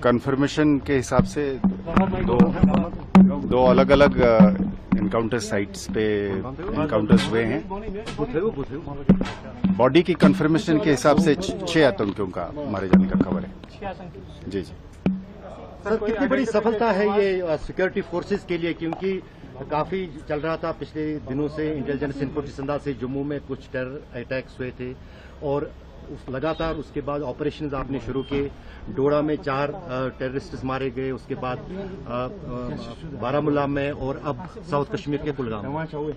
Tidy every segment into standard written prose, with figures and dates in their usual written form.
Confirmation के हिसाब से दो अलग अलग इनकाउंटर साइट्स पे इनकाउंटर्स हुए हैं। बॉडी की कंफर्मेशन के हिसाब से 6 आतंकियों का मारे जाने का खबर है। जी जी सर, कितनी बड़ी सफलता है ये सिक्योरिटी फोर्सेस के लिए, क्योंकि काफी चल रहा था पिछले दिनों से इंटेलिजेंस इनपुट जिस अंदाज से जम्मू में कुछ टेरर अटैक्स हुए थे और लगातार उसके बाद ऑपरेशंस आपने शुरू किए। डोडा में 4 टेररिस्ट मारे गए, उसके बाद बारामूला में और अब साउथ कश्मीर के कुलगाम में।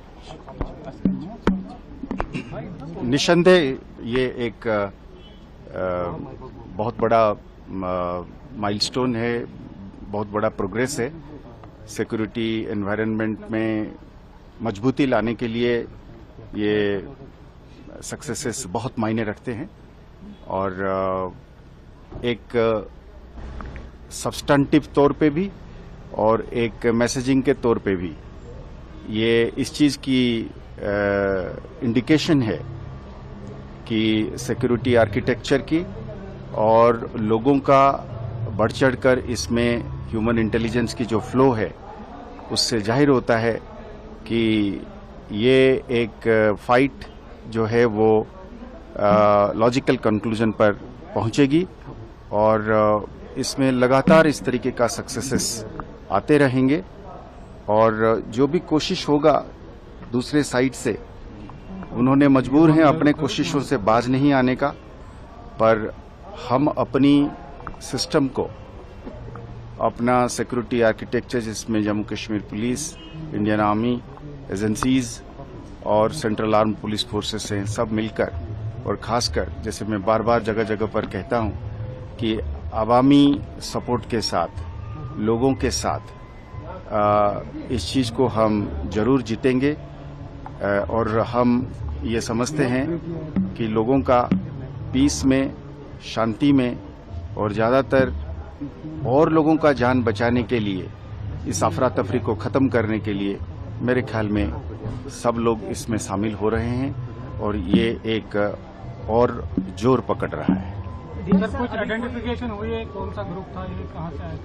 निसंदेह ये एक बहुत बड़ा माइलस्टोन है, बहुत बड़ा प्रोग्रेस है। सिक्योरिटी एनवायरनमेंट में मजबूती लाने के लिए ये सक्सेसेस बहुत मायने रखते हैं और एक सब्सटेंटिव तौर पे भी और एक मैसेजिंग के तौर पे भी ये इस चीज़ की इंडिकेशन है कि सिक्योरिटी आर्किटेक्चर की और लोगों का बढ़ चढ़कर इसमें ह्यूमन इंटेलिजेंस की जो फ्लो है उससे जाहिर होता है कि ये एक फाइट जो है वो लॉजिकल कंक्लूजन पर पहुंचेगी और इसमें लगातार इस तरीके का सक्सेसेस आते रहेंगे और जो भी कोशिश होगा दूसरे साइड से, उन्होंने मजबूर हैं अपने कोशिशों से बाज नहीं आने का, पर हम अपनी सिस्टम को, अपना सिक्योरिटी आर्किटेक्चर जिसमें Jammu Kashmir police, Indian army, agencies और सेंट्रल आर्म पुलिस फोर्सेस हैं, सब मिलकर और खासकर जैसे मैं बार बार जगह जगह पर कहता हूं कि अवामी सपोर्ट के साथ, लोगों के साथ इस चीज़ को हम जरूर जीतेंगे और हम ये समझते हैं कि लोगों का पीस में, शांति में और ज़्यादातर और लोगों का जान बचाने के लिए, इस अफरा तफरी को ख़त्म करने के लिए मेरे ख्याल में सब लोग इसमें शामिल हो रहे हैं और ये एक और जोर पकड़ रहा है। कुछ आइडेंटिफिकेशन हुई है, कौन सा ग्रुप था, ये कहां से आया?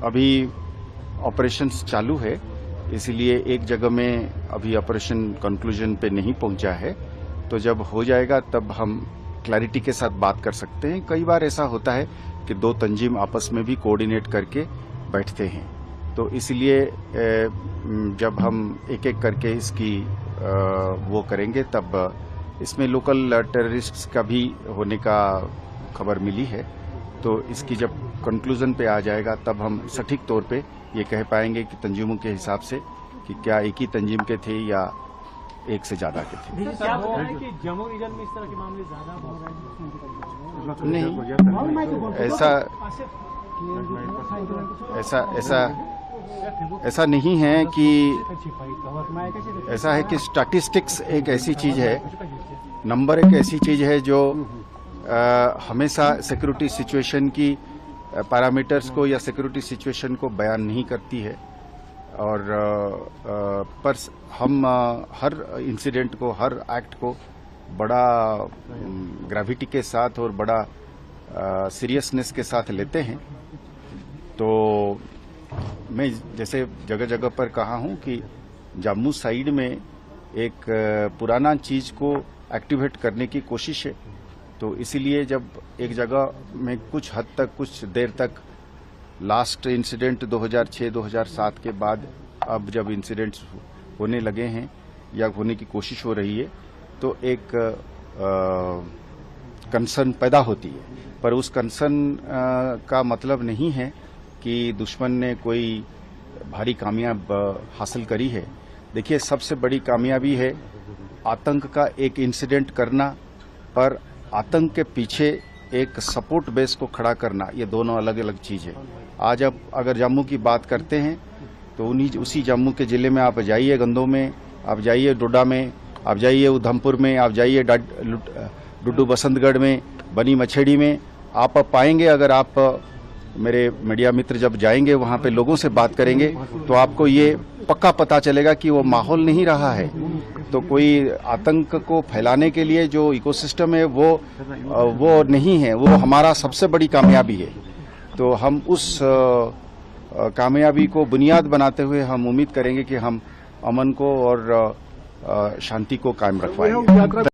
अभी ऑपरेशंस चालू है, इसलिए एक जगह में अभी ऑपरेशन कंक्लूजन पे नहीं पहुंचा है, तो जब हो जाएगा तब हम क्लैरिटी के साथ बात कर सकते हैं। कई बार ऐसा होता है कि 2 तंजीम आपस में भी कोऑर्डिनेट करके बैठते हैं, तो इसलिए जब हम एक एक करके इसकी वो करेंगे तब इसमें लोकल टेररिस्ट्स का भी होने का खबर मिली है, तो इसकी जब कंक्लूजन पे आ जाएगा तब हम सटीक तौर पे ये कह पाएंगे कि तंजीमों के हिसाब से कि क्या एक ही तंजीम के थे या एक से ज्यादा के थे। क्या हो रहा है कि जम्मू रीजन में इस तरह के मामले ज्यादा हो रहे हैं? नहीं, ऐसा नहीं है कि ऐसा है कि स्टैटिस्टिक्स एक ऐसी चीज है, नंबर एक ऐसी चीज है जो हमेशा सिक्योरिटी सिचुएशन की पैरामीटर्स को या सिक्योरिटी सिचुएशन को बयान नहीं करती है और पर हम हर इंसिडेंट को, हर एक्ट को बड़ा ग्रेविटी के साथ और बड़ा सीरियसनेस के साथ लेते हैं। तो मैं जैसे जगह जगह पर कहा हूं कि जम्मू साइड में एक पुराना चीज को एक्टिवेट करने की कोशिश है, तो इसीलिए जब एक जगह में कुछ हद तक, कुछ देर तक, लास्ट इंसिडेंट 2006-2007 के बाद अब जब इंसिडेंट्स होने लगे हैं या होने की कोशिश हो रही है, तो एक कंसर्न पैदा होती है, पर उस कंसर्न का मतलब नहीं है कि दुश्मन ने कोई भारी कामयाब हासिल करी है। देखिए, सबसे बड़ी कामयाबी है आतंक का एक इंसिडेंट करना, पर आतंक के पीछे एक सपोर्ट बेस को खड़ा करना, ये दोनों अलग अलग चीज है। आज अब अगर जम्मू की बात करते हैं तो उसी जम्मू के जिले में आप जाइए, गंदों में आप जाइए, डोडा में आप जाइए, उधमपुर में आप जाइए, डुड्डू बसंतगढ़ में, बनी मछेड़ी में, आप पाएंगे, अगर आप मेरे मीडिया मित्र जब जाएंगे वहां पे लोगों से बात करेंगे तो आपको ये पक्का पता चलेगा कि वो माहौल नहीं रहा है। तो कोई आतंक को फैलाने के लिए जो इकोसिस्टम है वो नहीं है, वो हमारा सबसे बड़ी कामयाबी है। तो हम उस कामयाबी को बुनियाद बनाते हुए हम उम्मीद करेंगे कि हम अमन को और शांति को कायम रख पाएंगे।